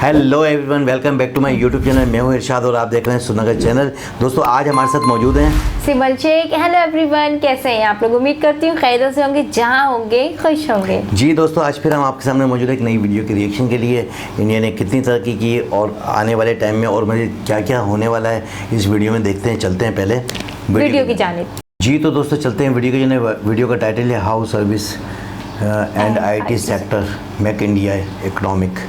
Hello everyone, welcome back to my YouTube channel. मैं हूं इरशाद और आप देख रहे हैं सुनगर चैनल। दोस्तों, आज हमारे साथ मौजूद हैं सिमल शेख। हेलो एवरीवन, कैसे हैं आप लोग? उम्मीद करती हूँ खैरियत से होंगे, जहाँ होंगे खुश होंगे। जी दोस्तों, आज फिर हम आपके सामने मौजूद है एक नई वीडियो के रिएक्शन के लिए। इंडिया ने कितनी तरक्की की और आने वाले टाइम में और मुझे क्या क्या होने वाला है इस वीडियो में देखते हैं। चलते हैं पहले वीडियो की जानिब। जी तो दोस्तों चलते हैं वीडियो की जानिब। वीडियो का टाइटल है how service and IT sector make India economic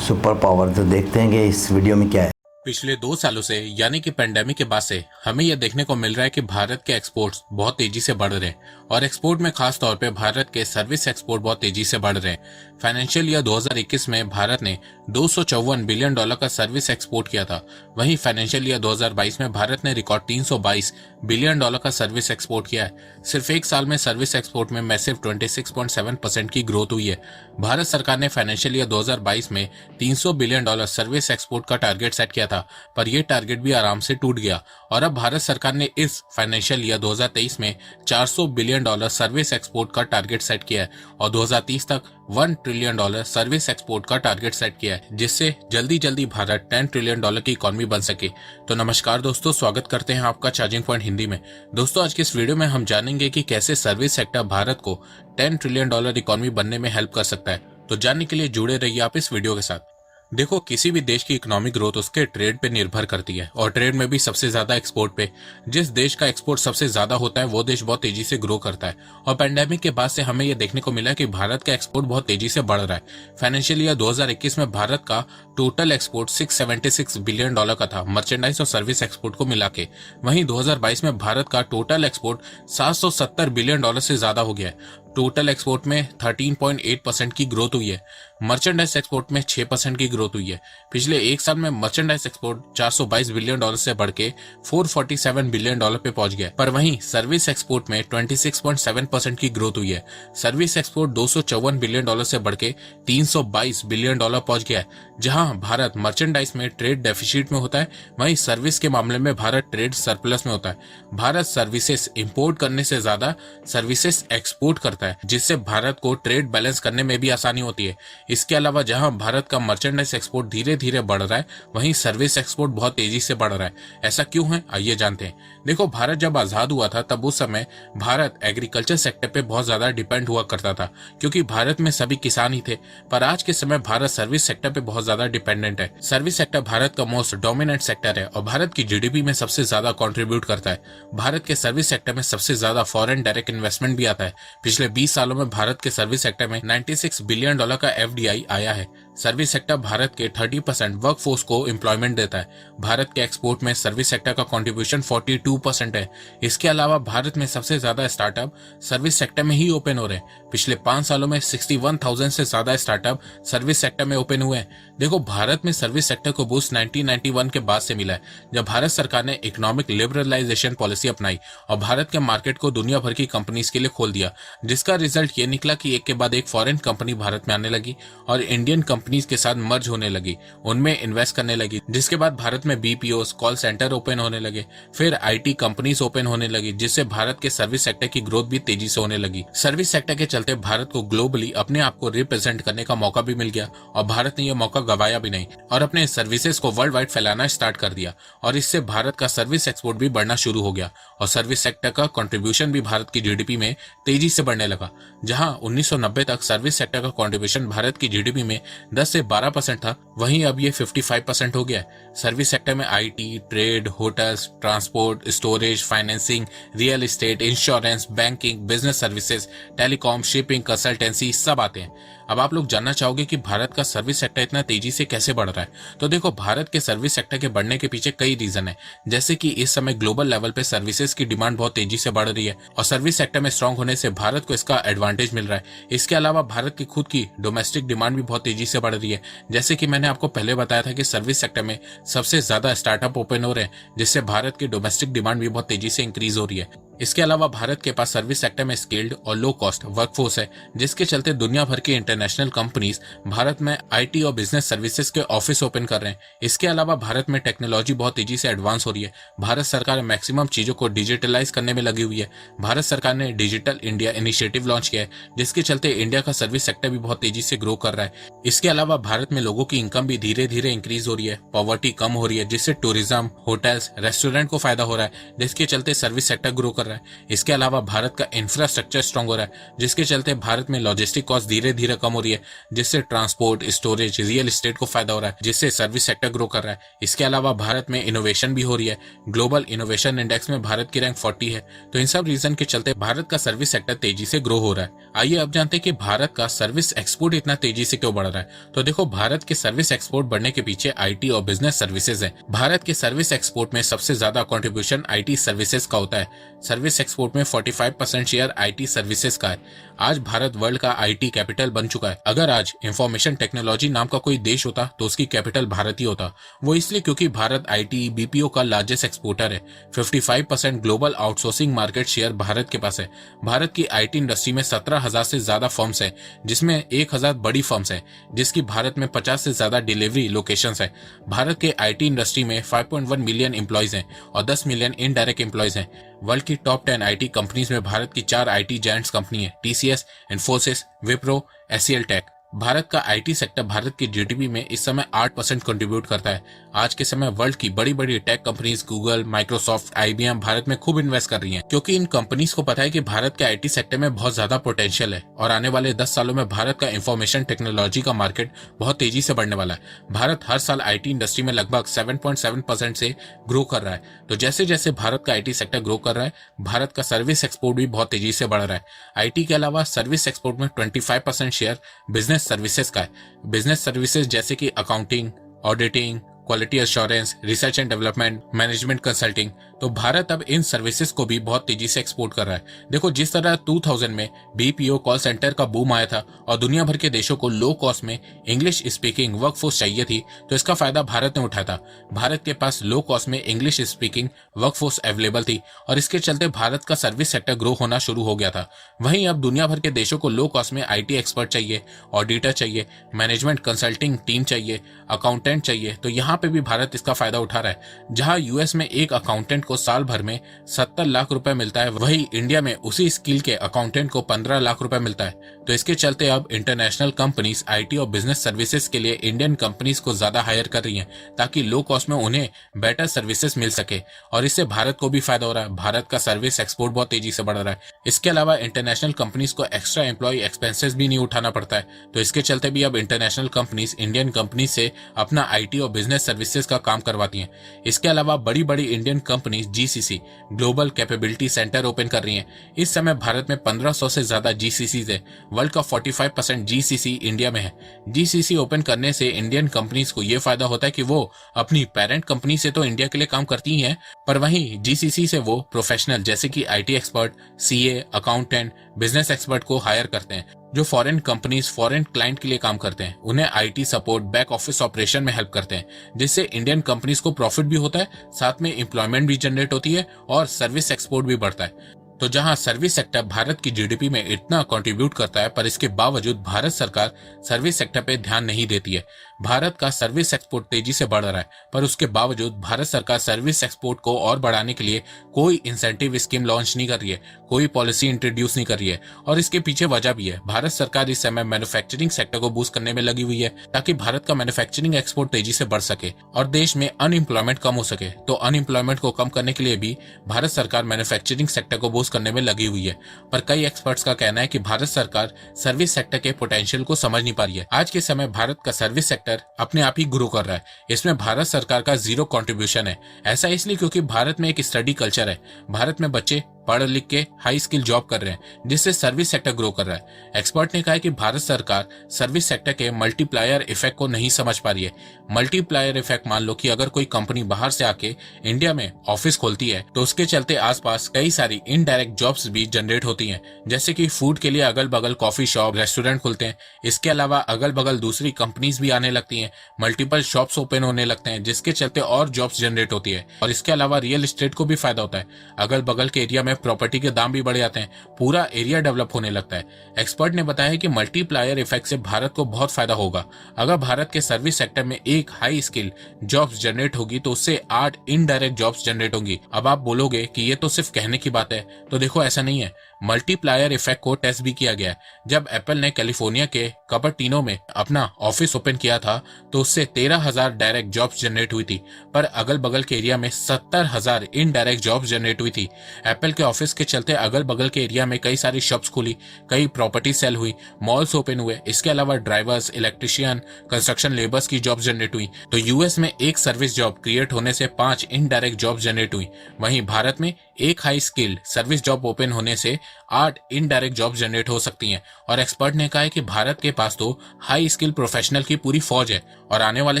super power. तो देखते हैं कि इस वीडियो में क्या है। पिछले 2 सालों से यानी कि पेंडेमिक के बाद से हमें यह देखने को मिल रहा है कि भारत के एक्सपोर्ट्स बहुत तेजी से बढ़ रहे हैं और एक्सपोर्ट में खास तौर पे भारत के सर्विस एक्सपोर्ट बहुत तेजी से बढ़ रहे हैं। फाइनेंशियल ईयर 2021 में भारत ने $254 बिलियन का सर्विस एक्सपोर्ट किया था। वहीं फाइनेंशियल ईयर 2022 में भारत ने रिकॉर्ड $322 बिलियन का सर्विस एक्सपोर्ट किया है। सिर्फ एक साल में सर्विस एक्सपोर्ट में मैसिव 26.7% की ग्रोथ हुई है। भारत सरकार ने फाइनेंशियल ईयर 2022 में $300 बिलियन सर्विस एक्सपोर्ट का टारगेट सेट किया था, पर यह टारगेट भी आराम से टूट गया और अब भारत सरकार ने इस फाइनेंशियल ईयर 2023 में $400 बिलियन सर्विस एक्सपोर्ट का टारगेट सेट किया है और 2030 तक $1 ट्रिलियन सर्विस एक्सपोर्ट का टारगेट सेट किया है, जिससे जल्दी जल्दी भारत $10 ट्रिलियन की इकोनॉमी बन सके। तो नमस्कार दोस्तों, स्वागत करते हैं आपका चार्जिंग पॉइंट हिंदी में। दोस्तों, आज के इस वीडियो में हम जानेंगे कि कैसे सर्विस सेक्टर भारत को $10 ट्रिलियन इकोनॉमी बनने में हेल्प कर सकता है। तो जानने के लिए जुड़े रहिए आप इस वीडियो के साथ। देखो, किसी भी देश की इकोनॉमिक ग्रोथ उसके ट्रेड पे निर्भर करती है और ट्रेड में भी सबसे ज्यादा एक्सपोर्ट पे। जिस देश का एक्सपोर्ट सबसे ज्यादा होता है वो देश बहुत तेजी से ग्रो करता है और पेंडेमिक के बाद से हमें यह देखने को मिला कि भारत का एक्सपोर्ट बहुत तेजी से बढ़ रहा है। फाइनेंशियल ईयर 2021 में भारत का टोटल एक्सपोर्ट $676 बिलियन का था, मर्चेंडाइज और सर्विस एक्सपोर्ट को मिला के। वहीं 2022 में भारत का टोटल एक्सपोर्ट $770 बिलियन से ज्यादा हो गया है। टोटल एक्सपोर्ट में 13.8% की ग्रोथ हुई है। मर्चेंडाइज एक्सपोर्ट में 6% की ग्रोथ हुई है। पिछले एक साल में मर्चेंडाइज एक्सपोर्ट $422 बिलियन से बढ़ के $447 बिलियन पे पहुंच गया। पर वहीं सर्विस एक्सपोर्ट में 26.7% की ग्रोथ हुई है। सर्विस एक्सपोर्ट $254 बिलियन से बढ़ के $322 बिलियन पहुंच गया है। जहां भारत मर्चेंडाइज में ट्रेड डेफिसिट में होता है, वहीं सर्विस के मामले में भारत ट्रेड सरप्लस में होता है। भारत सर्विसेज इंपोर्ट करने से ज्यादा सर्विसेज एक्सपोर्ट करता है, जिससे भारत को ट्रेड बैलेंस करने में भी आसानी होती है। इसके अलावा जहां भारत का मर्चेंडाइज एक्सपोर्ट धीरे धीरे बढ़ रहा है, वहीं सर्विस एक्सपोर्ट बहुत तेजी से बढ़ रहा है। ऐसा क्यों है, आइए जानते हैं। देखो, भारत जब आजाद हुआ था तब उस समय भारत एग्रीकल्चर सेक्टर पे बहुत ज्यादा डिपेंड हुआ करता था, क्योंकि भारत में सभी किसान ही थे। पर आज के समय भारत सर्विस सेक्टर पे बहुत ज्यादा डिपेंडेंट है। सर्विस सेक्टर भारत का मोस्ट डोमिनेंट सेक्टर है और भारत की GDP में सबसे ज्यादा कंट्रीब्यूट करता है। भारत के सर्विस सेक्टर में सबसे ज्यादा फॉरेन डायरेक्ट इन्वेस्टमेंट भी आता है। पिछले 20 सालों में भारत के सर्विस सेक्टर में $96 बिलियन का FDI आया है। सर्विस सेक्टर भारत के 30% वर्कफोर्स को एम्प्लॉयमेंट देता है। भारत के एक्सपोर्ट में सर्विस सेक्टर का कंट्रीब्यूशन 42% है। इसके अलावा भारत में सबसे ज्यादा स्टार्टअप सर्विस सेक्टर में ही ओपन हो रहे हैं। पिछले 5 सालों में 61,000 से ज्यादा स्टार्टअप सर्विस सेक्टर में ओपन हुए हैं। देखो, भारत में सर्विस सेक्टर को बूस्ट 1991 के बाद से मिला है, जब भारत सरकार ने इकोनॉमिक लिबरलाइजेशन पॉलिसी अपनाई और भारत के मार्केट को दुनिया भर की कंपनीज के लिए खोल दिया, जिसका रिजल्ट ये निकला कि एक के बाद एक फॉरेन कंपनी भारत में आने लगी और इंडियन कंपनीज के साथ मर्ज होने लगी, उनमें इन्वेस्ट करने लगी। जिसके बाद भारत में BPOs, कॉल सेंटर ओपन होने लगे, फिर IT कंपनीज ओपन होने लगी, जिससे भारत के सर्विस सेक्टर की ग्रोथ भी तेजी से होने लगी। सर्विस सेक्टर के चलते भारत को ग्लोबली अपने आप को रिप्रेजेंट करने का मौका भी मिल गया और भारत ने यह मौका गवाया भी नहीं और अपने सर्विसेज को वर्ल्ड वाइड फैलाना स्टार्ट कर दिया और इससे भारत का सर्विस एक्सपोर्ट भी बढ़ना शुरू हो गया और सर्विस सेक्टर का कंट्रीब्यूशन भी भारत की GDP में तेजी से बढ़ने लगा। जहां 1990 तक सर्विस सेक्टर का कंट्रीब्यूशन भारत की GDP में 10 से 12% था, वहीं अब ये 55% हो गया है। सर्विस सेक्टर में IT, trade, hotels, transport, storage, financing, real estate, insurance, banking, business services, telecom, shipping, consultancy सब आते हैं। अब आप लोग जानना चाहोगे कि भारत का सर्विस सेक्टर इतना तेजी से कैसे बढ़ रहा है। तो देखो, भारत के सर्विस सेक्टर के बढ़ने के पीछे कई रीजन है, जैसे कि इस समय ग्लोबल लेवल पे सर्विसेज की डिमांड बहुत तेजी से बढ़ रही है और सर्विस सेक्टर में स्ट्रांग होने से भारत को इसका एडवांटेज मिल रहा है। इसके अलावा भारत की खुद की डोमेस्टिक डिमांड भी बहुत तेजी से बढ़ रही है। जैसे कि मैंने आपको पहले बताया था कि सर्विस सेक्टर में सबसे ज्यादा स्टार्टअप ओपन हो रहे हैं, जिससे भारत की डोमेस्टिक डिमांड भी बहुत तेजी से इंक्रीज हो रही है। इसके अलावा भारत के पास सर्विस सेक्टर में स्किल्ड और लो कॉस्ट वर्कफोर्स है, जिसके चलते दुनिया भर के इंटरनेशनल इंटरनेशनल कंपनीज भारत में आईटी और बिजनेस सर्विसेज के ऑफिस ओपन कर रहे हैं। इसके अलावा भारत में टेक्नोलॉजी बहुत तेजी से एडवांस हो रही है। भारत सरकार मैक्सिमम चीजों को डिजिटलाइज करने में लगी हुई है। भारत सरकार ने डिजिटल इंडिया इनिशिएटिव लॉन्च किया है, जिसके चलते इंडिया का सर्विस सेक्टर भी बहुत तेजी से ग्रो कर रहा है। इसके अलावा भारत में लोगों की इनकम भी धीरे धीरे इंक्रीज हो रही है, पॉवर्टी कम हो रही है, जिससे टूरिज्म, होटल्स, रेस्टोरेंट को फायदा हो रहा है, जिसके चलते सर्विस सेक्टर ग्रो कर रहा है। इसके अलावा भारत का इंफ्रास्ट्रक्चर स्ट्रांग हो रहा है, जिसके चलते भारत में लॉजिस्टिक कॉस्ट धीरे धीरे कम हो रही है, जिससे ट्रांसपोर्ट, स्टोरेज, रियल एस्टेट को फायदा हो रहा है, जिससे सर्विस सेक्टर ग्रो कर रहा है। इसके अलावा भारत में इनोवेशन भी हो रही है। ग्लोबल इनोवेशन इंडेक्स में भारत की रैंक 40 है। तो इन सब रीजन के चलते भारत का सर्विस सेक्टर तेजी से ग्रो हो रहा है। आइए अब जानते हैं कि भारत का सर्विस एक्सपोर्ट इतना तेजी से क्यों बढ़ रहा है। तो देखो, भारत के सर्विस एक्सपोर्ट बढ़ने के पीछे आईटी और बिजनेस सर्विसेज है। भारत के सर्विस एक्सपोर्ट में सबसे ज्यादा कंट्रीब्यूशन आईटी सर्विसेज का होता है। सर्विस एक्सपोर्ट में 45% शेयर आईटी सर्विसेज का है। आज भारत वर्ल्ड का आईटी कैपिटल बन चुका है। अगर आज इंफॉर्मेशन टेक्नोलॉजी नाम का कोई देश होता तो उसकी कैपिटल भारत ही होता। वो इसलिए क्योंकि भारत आईटी बीपीओ का लार्जेस्ट एक्सपोर्टर है। 55% global outsourcing market share Bharat के पास है। भारत की आईटी इंडस्ट्री में 17,000 से ज्यादा फर्म्स है, जिसमें 1,000 बड़ी फर्म्स है, जिसकी भारत में 50 से ज्यादा डिलीवरी लोकेशंस है। भारत के आईटी इंडस्ट्री में 5.1 मिलियन एम्प्लॉयज हैं और 10 मिलियन इनडायरेक्ट एम्प्लॉयज हैं। वर्ल्ड की टॉप 10 आईटी कंपनीज में भारत की 4 आईटी जायंट्स कंपनी है, TCS, Infosys, Wipro, HCL tech. Bharat का आईटी सेक्टर भारत की जीडीपी में इस समय 8% कंट्रीब्यूट करता है। आज के समय वर्ल्ड की बड़ी बड़ी tech companies Google, Microsoft, IBM Bharat में खूब इन्वेस्ट कर रही हैं, क्योंकि इन कंपनीज को पता है कि भारत के आईटी सेक्टर में बहुत ज्यादा पोटेंशियल है और आने वाले 10 सालों में भारत का इंफॉर्मेशन टेक्नोलॉजी का मार्केट बहुत तेजी से बढ़ने वाला है। भारत हर साल आईटी इंडस्ट्री में लगभग 7.7% से ग्रो कर रहा है। तो जैसे जैसे भारत का आईटी सेक्टर ग्रो कर रहा है, भारत का सर्विस एक्सपोर्ट भी बहुत तेजी से बढ़ रहा है। आईटी के अलावा सर्विस एक्सपोर्ट में 25% शेयर बिजनेस सर्विसेज का है। बिजनेस सर्विसेज जैसे कि accounting, auditing, quality assurance, research and development, management consulting, तो भारत अब इन सर्विसेज को भी बहुत तेजी से एक्सपोर्ट कर रहा है। देखो, जिस तरह 2000 में बीपीओ कॉल सेंटर का बूम आया था और दुनिया भर के देशों को लो कॉस्ट में इंग्लिश स्पीकिंग वर्कफोर्स चाहिए थी, तो इसका फायदा भारत ने उठाया था। भारत के पास लो कॉस्ट में इंग्लिश स्पीकिंग वर्कफोर्स अवेलेबल थी और इसके चलते भारत का सर्विस सेक्टर ग्रो होना शुरू हो गया था। वहीं अब दुनिया भर के देशों को लो कॉस्ट में आईटी एक्सपर्ट चाहिए, ऑडिटर चाहिए, मैनेजमेंट कंसल्टिंग टीम चाहिए, अकाउंटेंट चाहिए, तो यहाँ पे भी भारत इसका फायदा उठा रहा है। जहां यूएस में एक अकाउंटेंट को साल भर में 70 लाख रुपए मिलता है, वहीं इंडिया में उसी स्किल के अकाउंटेंट को 15 लाख रुपए मिलता है। तो इसके चलते अब इंटरनेशनल कंपनीज आईटी और बिजनेस सर्विसेज के लिए इंडियन कंपनीज को ज्यादा हायर कर रही हैं, ताकि लो कॉस्ट में उन्हें बेटर सर्विसेज मिल सके और इससे भारत को भी फायदा हो रहा है। भारत का सर्विस एक्सपोर्ट बहुत तेजी से बढ़ रहा है। इसके अलावा इंटरनेशनल कंपनीज को एक्स्ट्रा एम्प्लॉय एक्सपेंसेस भी नहीं उठाना पड़ता है। तो इसके चलते भी अब इंटरनेशनल कंपनीज इंडियन कंपनीज से अपना आईटी और बिजनेस सर्विसेज का काम करवाती हैं। इसके अलावा बड़ी बड़ी Indian companies GCC global capability centre open कर रही हैं। इस समय भारत में 1500 से ज्यादा जीसीसीज है। वर्ल्ड का 45% जीसीसी इंडिया में है। जीसीसी ओपन करने से इंडियन कंपनीज को यह फायदा होता है कि वो अपनी पेरेंट कंपनी से तो इंडिया के लिए काम करती ही हैं, पर वहीं जीसीसी से वो प्रोफेशनल जैसे कि IT expert, CA, accountant, business expert को हायर करते हैं, जो फॉरेन कंपनीज फॉरेन क्लाइंट के लिए काम करते हैं। उन्हें IT support, back office operation में हेल्प करते हैं, जिससे इंडियन कंपनीज को प्रॉफिट भी होता है, साथ में एम्प्लॉयमेंट भी जनरेट होती है और सर्विस एक्सपोर्ट भी बढ़ता है। तो जहां सर्विस सेक्टर भारत की जीडीपी में इतना कंट्रीब्यूट करता है, पर इसके बावजूद भारत सरकार सर्विस सेक्टर पे ध्यान नहीं देती है। भारत का सर्विस एक्सपोर्ट तेजी से बढ़ रहा है, पर उसके बावजूद भारत सरकार सर्विस एक्सपोर्ट को और बढ़ाने के लिए कोई इंसेंटिव स्कीम लॉन्च नहीं कर रही है, कोई पॉलिसी इंट्रोड्यूस नहीं कर रही है। और इसके पीछे वजह भी है। भारत सरकार इस समय मैन्युफैक्चरिंग सेक्टर को बूस्ट करने में लगी हुई है, ताकि भारत का मैन्युफैक्चरिंग एक्सपोर्ट तेजी से बढ़ सके और देश में अनएम्प्लॉयमेंट कम हो सके। तो अनएम्प्लॉयमेंट को कम करने के लिए भी भारत सरकार मैन्युफैक्चरिंग सेक्टर को बूस्ट करने में लगी हुई है। पर कई एक्सपर्ट्स का कहना है कि भारत सरकार सर्विस सेक्टर के पोटेंशियल को समझ नहीं पा रही है। आज के समय भारत का सर्विस सेक्टर अपने आप ही ग्रो कर रहा है। इसमें भारत सरकार का जीरो कंट्रीब्यूशन है। ऐसा इसलिए क्योंकि भारत में एक स्टडी कल्चर है। भारत में बच्चे पढ़ लिख के हाई स्किल जॉब कर रहे हैं, जिससे सर्विस सेक्टर ग्रो कर रहा है। एक्सपर्ट ने कहा है कि भारत सरकार सर्विस सेक्टर के मल्टीप्लायर इफेक्ट को नहीं समझ पा रही है। मल्टीप्लायर इफेक्ट मान लो कि अगर कोई कंपनी बाहर से आके इंडिया में ऑफिस खोलती है, तो उसके चलते आसपास कई सारी इनडायरेक्ट जॉब्स भी जनरेट होती हैं, जैसे कि फूड के लिए अगल बगल कॉफी शॉप, रेस्टोरेंट खुलते हैं। इसके अलावा अगल बगल दूसरी कंपनीज भी आने लगती हैं, मल्टीपल शॉप्स ओपन होने लगते हैं, जिसके चलते और जॉब्स जनरेट होती है। और इसके अलावा रियल एस्टेट को भी फायदा होता है। अगल बगल के एरिया में में प्रॉपर्टी के दाम भी बढ़ जाते हैं, पूरा एरिया डेवलप होने लगता है। एक्सपर्ट ने बताया कि मल्टीप्लायर इफेक्ट से भारत को बहुत फायदा होगा। अगर भारत के सर्विस सेक्टर में एक हाई स्किल जॉब्स जनरेट होगी तो उससे 8 इनडायरेक्ट जॉब्स जनरेट होंगी। अब आप बोलोगे कि ये तो सिर्फ कहने की बात है, तो देखो ऐसा नहीं है। मल्टीप्लायर इफेक्ट को टेस्ट भी किया गया है। जब एप्पल ने कैलिफोर्निया के कपर्टिनो में अपना ऑफिस ओपन किया था तो उससे 13,000 डायरेक्ट जॉब्स जनरेट हुई थी, पर अगल बगल के एरिया में 70,000 इनडायरेक्ट जॉब्स जनरेट हुई थी। एप्पल के ऑफिस के चलते अगल बगल के एरिया में कई सारी शॉप्स खुली, कई प्रॉपर्टी सेल हुई, मॉल्स ओपन हुए। इसके अलावा ड्राइवर्स, इलेक्ट्रिशियन, कंस्ट्रक्शन लेबर्स की जॉब जनरेट हुई। तो यूएस में एक सर्विस जॉब क्रिएट होने से 5 इनडायरेक्ट जॉब जनरेट हुई। वहीं भारत में एक high skilled service job open होने से 8 इनडायरेक्ट जॉब जनरेट हो सकती हैं। और एक्सपर्ट ने कहा है कि भारत के पास तो हाई स्किल प्रोफेशनल की पूरी फौज है और आने वाले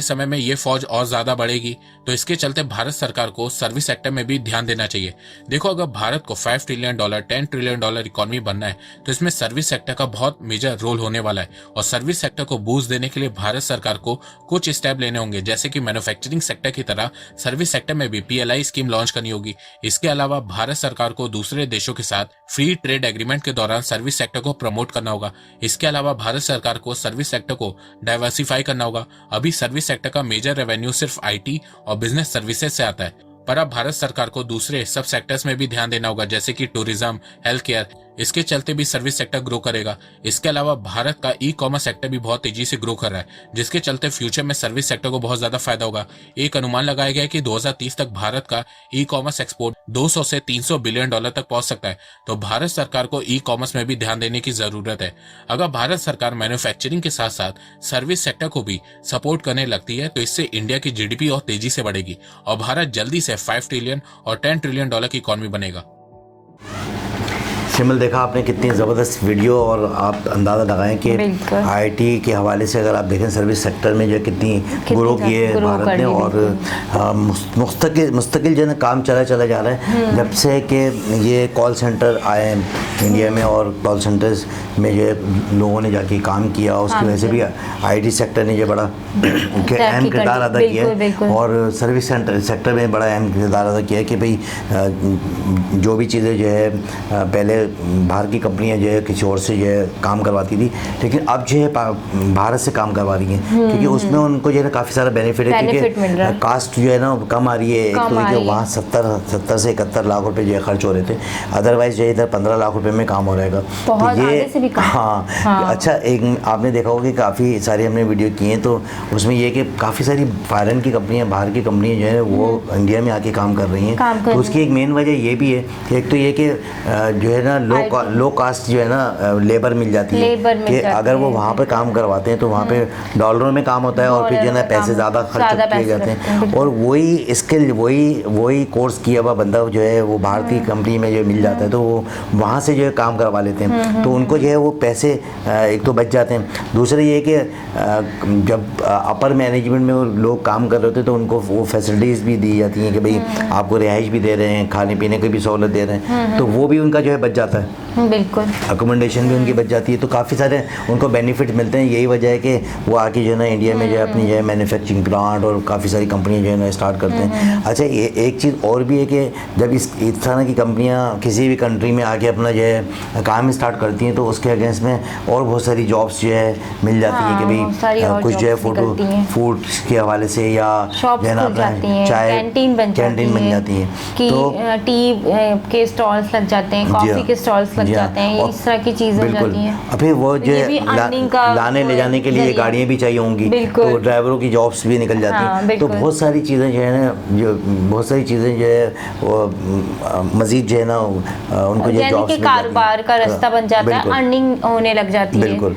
समय में ये फौज और ज्यादा बढ़ेगी। तो इसके चलते भारत सरकार को सर्विस सेक्टर में भी ध्यान देना चाहिए। देखो, अगर भारत को $5 ट्रिलियन, $10 ट्रिलियन इकोनॉमी बनना है तो इसमें सर्विस सेक्टर का बहुत मेजर रोल होने वाला है। और सर्विस सेक्टर को बूस्ट देने के लिए भारत सरकार को कुछ स्टेप लेने होंगे, जैसे कि मैन्युफैक्चरिंग सेक्टर की तरह सर्विस सेक्टर में भी PLI स्कीम लॉन्च करनी होगी। इसके अलावा भारत सरकार को दूसरे देशों के साथ फ्री ट्रेड एग्रीमेंट के दौरान सर्विस सेक्टर को प्रमोट करना होगा। इसके अलावा भारत सरकार को सर्विस सेक्टर को डाइवर्सिफाई करना होगा। अभी सर्विस सेक्टर का मेजर रेवेन्यू सिर्फ IT और बिजनेस सर्विसेज से आता है, पर अब भारत सरकार को दूसरे सब सेक्टर्स में भी ध्यान देना होगा, जैसे कि टूरिज्म, हेल्थ केयर। इसके चलते भी सर्विस सेक्टर ग्रो करेगा। इसके अलावा भारत का ई-कॉमर्स सेक्टर भी बहुत तेजी से ग्रो कर रहा है, जिसके चलते फ्यूचर में सर्विस सेक्टर को बहुत ज्यादा फायदा होगा। एक अनुमान लगाया गया है कि 2030 तक भारत का ई-कॉमर्स एक्सपोर्ट 200 से $300 बिलियन तक पहुंच सकता है। तो भारत सरकार को ई-कॉमर्स में भी ध्यान देने की जरूरत है। अगर भारत सरकार मैन्युफैक्चरिंग के साथ साथ सर्विस सेक्टर को भी सपोर्ट करने लगती है तो इससे इंडिया की GDP और तेजी से बढ़ेगी और भारत जल्दी से $5 ट्रिलियन और $10 ट्रिलियन की इकोनॉमी बनेगा। सिमल, देखा आपने कितनी ज़बरदस्त वीडियो, और आप अंदाज़ा लगाएं कि IT के हवाले से अगर आप देखें सर्विस सेक्टर में जो कितनी ग्रो की है भारत ने, और मुस्तकिल जो है काम चला जा रहा है जब से कि ये कॉल सेंटर आए हैं इंडिया में, और कॉल सेंटर्स में जो लोगों ने जाके काम किया, उसकी वजह से भी IT सेक्टर ने जो बड़ा अहम किरदार अदा किया है, और सर्विस सेक्टर में बड़ा अहम किरदार अदा किया है कि भाई जो भी चीज़ें जो है पहले बाहर की कंपनियां जो है किसी और से जो है काम करवाती थी, लेकिन अब जो है भारत से काम करवा रही हैं, क्योंकि उसमें उनको जो है काफ़ी सारा बेनिफिट है, क्योंकि कास्ट जो है ना कम आ रही है। एक तो कि वहाँ 70 से 71 लाख रुपए जो है खर्च हो रहे थे, अदरवाइज जो है इधर 15 लाख रुपए में काम हो रहेगा। तो ये हाँ, अच्छा, एक आपने देखा होगा कि काफ़ी सारी हमने वीडियो की हैं, तो उसमें ये कि काफ़ी सारी फॉरेन की कंपनियाँ, बाहर की कंपनियाँ जो है वो इंडिया में आके काम कर रही हैं। तो उसकी एक मेन वजह ये भी है कि एक तो ये कि जो है ना लो कास्ट जो है ना लेबर मिल जाती है, कि अगर वो वहाँ पे काम करवाते हैं तो वहाँ पे डॉलरों में काम होता है, और फिर जो है ना पैसे ज़्यादा खर्च किए जाते हैं, और वही स्किल वही कोर्स किया हुआ बंदा जो है वो बाहर की कंपनी में जो मिल जाता है, तो वो वहाँ से जो है काम करवा लेते हैं, तो उनको जो है वो पैसे एक तो बच जाते हैं। दूसरा ये कि जब अपर मैनेजमेंट में वो लोग काम कर रहे होते हैं तो उनको वो फैसिलिटीज़ भी दी जाती हैं कि भाई आपको रिहाइश भी दे रहे हैं, खाने पीने की भी सहूलत दे रहे हैं, तो वो भी उनका जो है बच जाता है, बिल्कुल अकोमोडेशन भी उनकी बच जाती है, तो काफ़ी सारे उनको बेनिफिट मिलते हैं। यही वजह है कि वो आके जो है ना इंडिया में जो है अपनी जो है मैन्युफैक्चरिंग प्लांट और काफ़ी सारी कंपनियां जो है ना स्टार्ट करते हैं। अच्छा, ये एक चीज़ और भी है कि जब इस तरह की कंपनियां किसी भी कंट्री में आके अपना जो है काम स्टार्ट करती हैं तो उसके अगेंस्ट में और बहुत सारी जॉब्स जो है मिल जाती हैं, कि भाई कुछ जो है फूड के हवाले से, या जो है ना अपना चाय कैंटीन बन जाती है, तो टी के स्टॉल्स लग जाते हैं, कॉफ़ी के स्टॉल्स लग जाते हैं, इस तरह की चीज़ें हो जाती हैं। अब फिर वो जो लाने ले जाने के लिए गाड़ियाँ भी चाहिए होंगी, तो ड्राइवरों की जॉब्स भी निकल जाती हैं। तो बहुत सारी चीज़ें जो है ना, बहुत सारी चीज़ें जो है वो मज़ीद जो है ना उनको जो जॉब्स, कारोबार का रास्ता बन जाता है, अर्निंग होने लग जाती है। बिल्कुल,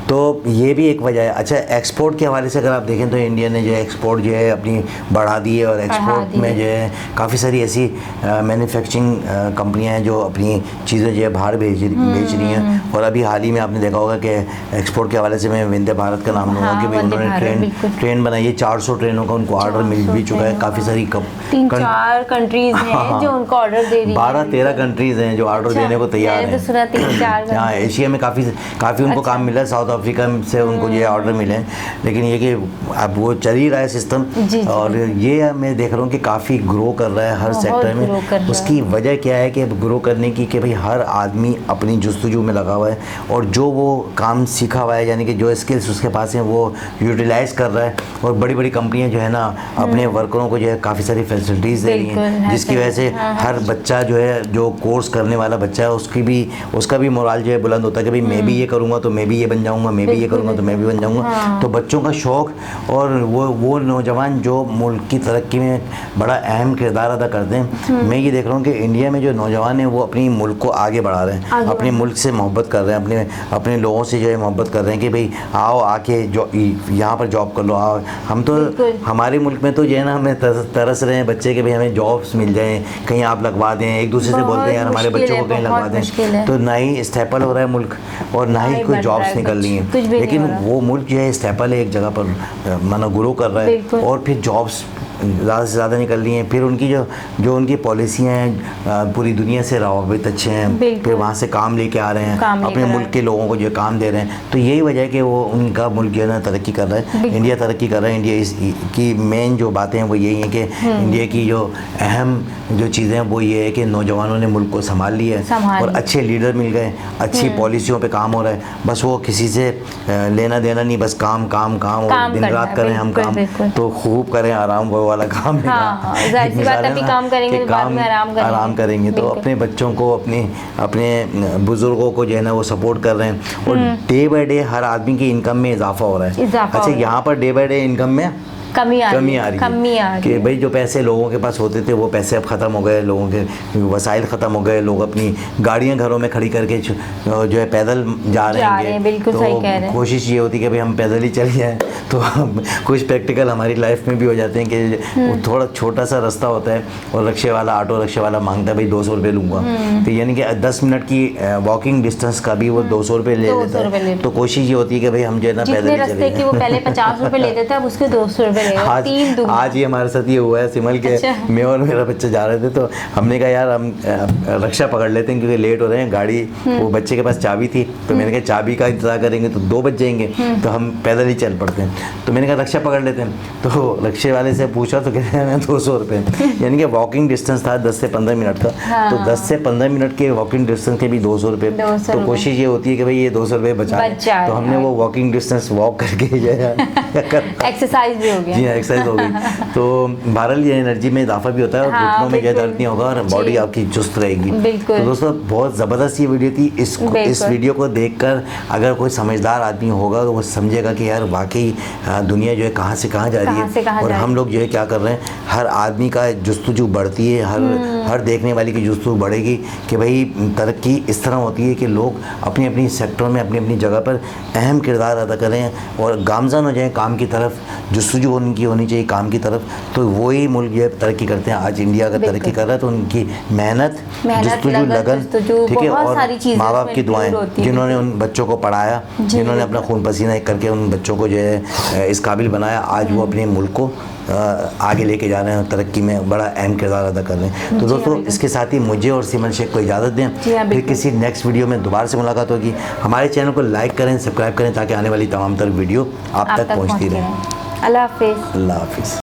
तो ये भी एक वजह है। अच्छा, एक्सपोर्ट के हवाले से अगर आप देखें तो इंडिया ने जो है एक्सपोर्ट जो है अपनी बढ़ा दी है, और एक्सपोर्ट में जो है काफ़ी सारी ऐसी मैन्युफैक्चरिंग कंपनियां हैं जो अपनी चीज़ें जो है बाहर बेच रही हैं। और अभी हाल ही में आपने देखा होगा कि एक्सपोर्ट के हवाले से मैं वंदे भारत का नाम लूँगा कि भाई उन्होंने ट्रेन बनाई है, 400 ट्रेनों का उनको ऑर्डर मिल भी चुका है। काफ़ी सारी 3-4 कंट्रीज हैं जो उनको ऑर्डर दे रही हैं, 12-13 कंट्रीज़ हैं जो ऑर्डर देने को तैयार हैं। हाँ, एशिया में काफ़ी उनको काम मिला है। साउथ अफ्रीका से उनको ये ऑर्डर मिले हैं, लेकिन ये कि अब वो चल ही रहा है सिस्टम। और ये मैं देख रहा हूँ कि काफ़ी ग्रो कर रहा है हर सेक्टर में। उसकी वजह क्या है कि ग्रो करने की कि भाई हर आदमी अपनी जुस्तजू में लगा हुआ है और जो वो काम सीखा हुआ है, यानी कि जो स्किल्स उसके पास हैं वो यूटिलाइज कर रहा है। और बड़ी बड़ी कंपनियां जो है ना अपने वर्करों को जो है काफ़ी सारी फैसिलिटीज़ दे रही हैं, जिसकी वजह से हर बच्चा जो है, जो कोर्स करने वाला बच्चा है, उसका भी मोराल जो है बुलंद होता है कि भाई मैं भी ये करूँगा तो मैं भी ये बन जाऊँगा, मैं भी ये करूँगा तो मैं भी बन जाऊँगा। तो बच्चों का शौक़ और वो नौजवान जो मुल्क की तरक्की में बड़ा अहम किरदार अदा करते हैं। मैं ये देख रहा हूँ कि इंडिया में जो नौजवान हैं वो अपनी मुल्क को आगे बढ़ा रहे हैं, अपने मुल्क से मोहब्बत कर रहे हैं, अपने लोगों से जो है मोहब्बत कर रहे हैं कि भाई आओ आके जो यहाँ पर जॉब कर लो। आओ, हम तो हमारे मुल्क में तो जो है ना हमें तरस रहे हैं बच्चे के भाई हमें जॉब्स मिल जाएँ, कहीं आप लगवा दें। एक दूसरे से बोलते हैं यार हमारे बच्चों को कहीं लगवा दें, तो ना ही स्टेपल हो रहा है मुल्क और ना ही कोई जॉब्स निकल रही हैं। लेकिन वो मुल्क जो है स्टेपल है, एक जगह पर मानो ग्रो कर रहा है और फिर जॉब्स ज़्यादा से ज़्यादा निकल रही हैं। फिर उनकी जो उनकी पॉलिसियाँ हैं पूरी दुनिया से रवाबित अच्छे हैं, फिर वहाँ से काम लेके आ रहे हैं, अपने मुल्क के लोगों को जो काम दे रहे हैं। तो यही वजह है कि वो उनका मुल्क जो है ना तरक्की कर रहा है, इंडिया तरक्की कर रहा है। इंडिया की मेन जो बातें हैं वो यही हैं कि इंडिया की जो अहम जो चीज़ें हैं वो ये है कि नौजवानों ने मुल्क को संभाल लिया है और अच्छे लीडर मिल गए, अच्छी पॉलिसियों पर काम हो रहा है। बस वो किसी से लेना देना नहीं, बस काम काम काम और दिन रात करें हम काम, तो खूब करें, आराम वाला काम है। जाहिर सी बात है, अभी काम करेंगे तो बाद में आराम करेंगे। तो अपने बच्चों को अपने बुजुर्गों को जो है ना वो सपोर्ट कर रहे हैं और डे बाय डे हर आदमी की इनकम में इजाफा हो रहा है। अच्छा, यहाँ per day by day income में कमी आ रही है कि भाई जो पैसे लोगों के पास होते थे वो पैसे अब ख़त्म हो गए, लोगों के वसाइल ख़त्म हो गए, लोग अपनी गाड़ियां घरों में खड़ी करके जो है पैदल जा रहे हैं। बिल्कुल तो सही कह रहे हैं। कोशिश ये होती है कि भाई हम पैदल ही चल जाएँ, तो कुछ प्रैक्टिकल हमारी लाइफ में भी हो जाते हैं कि थोड़ा छोटा सा रास्ता होता है और ऑटो रिक्शे वाला मांगता है भाई 200 रुपये लूँगा, तो यानी कि 10 मिनट की वॉकिंग डिस्टेंस का भी वो 200 रुपये ले लेता है। तो कोशिश ये होती है कि भाई हम जो है ना पैदल ही चले जाएं। वो पहले 50 रुपये लेते थे, अब उसके 200 रुपये आज ही हमारे साथ ये हुआ है सिमल के। अच्छा। मैं और मेरा बच्चा जा रहे थे तो हमने कहा यार हम रिक्शा पकड़ लेते हैं क्योंकि लेट हो रहे हैं। गाड़ी वो बच्चे के पास चाबी थी तो मैंने कहा चाबी का इंतजार करेंगे तो 2 बज जाएंगे, तो हम पैदल ही चल पड़ते हैं। तो मैंने कहा रिक्शा पकड़ लेते हैं, तो रिक्शे वाले से पूछा तो कहते हैं 200 रुपये, यानी कि वॉकिंग डिस्टेंस था 10 से 15 मिनट का। तो 10 से 15 मिनट के वॉकिंग डिस्टेंस के भी 200 रुपये। तो कोशिश ये होती है कि भाई ये 200 रुपये बचा, तो हमने वो वॉकिंग डिस्टेंस वॉक करके एक्सरसाइज भी हो गया। जी हाँ, एक्सरसाइज हो गई। तो बहरहाल ये एनर्जी में इजाफा भी होता है और घुटनों में दर्द नहीं होगा और बॉडी आपकी चुस्त रहेगी। तो दोस्तों बहुत ज़बरदस्त ये वीडियो थी। इस वीडियो को देखकर अगर कोई समझदार आदमी होगा तो वो समझेगा कि यार वाकई दुनिया जो है कहाँ से कहाँ जा रही है और हम लोग जो है क्या कर रहे हैं। हर आदमी का जुस्तजू बढ़ती है, हर देखने वाले की जुस्तजू बढ़ेगी कि भाई तरक्की इस तरह होती है कि लोग अपनी अपनी सेक्टर में अपनी अपनी जगह पर अहम किरदार अदा करें और गामज़न हो जाएँ काम की तरफ, जुस्तजू उनकी होनी चाहिए काम की तरफ, तो वही मुल्क ये तरक्की करते हैं। आज इंडिया अगर तरक्की कर रहा है तो उनकी मेहनत, जुस्तजू, लगन, ठीक है, और माँ बाप की दुआएं, जिन्होंने उन बच्चों को पढ़ाया, जिन्होंने अपना खून पसीना एक करके उन बच्चों को जो है इस काबिल बनाया, आज वो अपने मुल्क को आगे लेके जा रहे हैं, तरक्की में बड़ा अहम किरदार अदा कर रहे हैं। तो दोस्तों इसके साथ ही मुझे और सिमल शेख को इजाज़त दें, फिर किसी नेक्स्ट वीडियो में दोबारा से मुलाकात होगी। हमारे चैनल को लाइक करें, सब्सक्राइब करें ताकि आने वाली तमाम तर वीडियो आप तक पहुँचती रहे। अल्लाह हाफिज़। अल्लाह हाफिज़।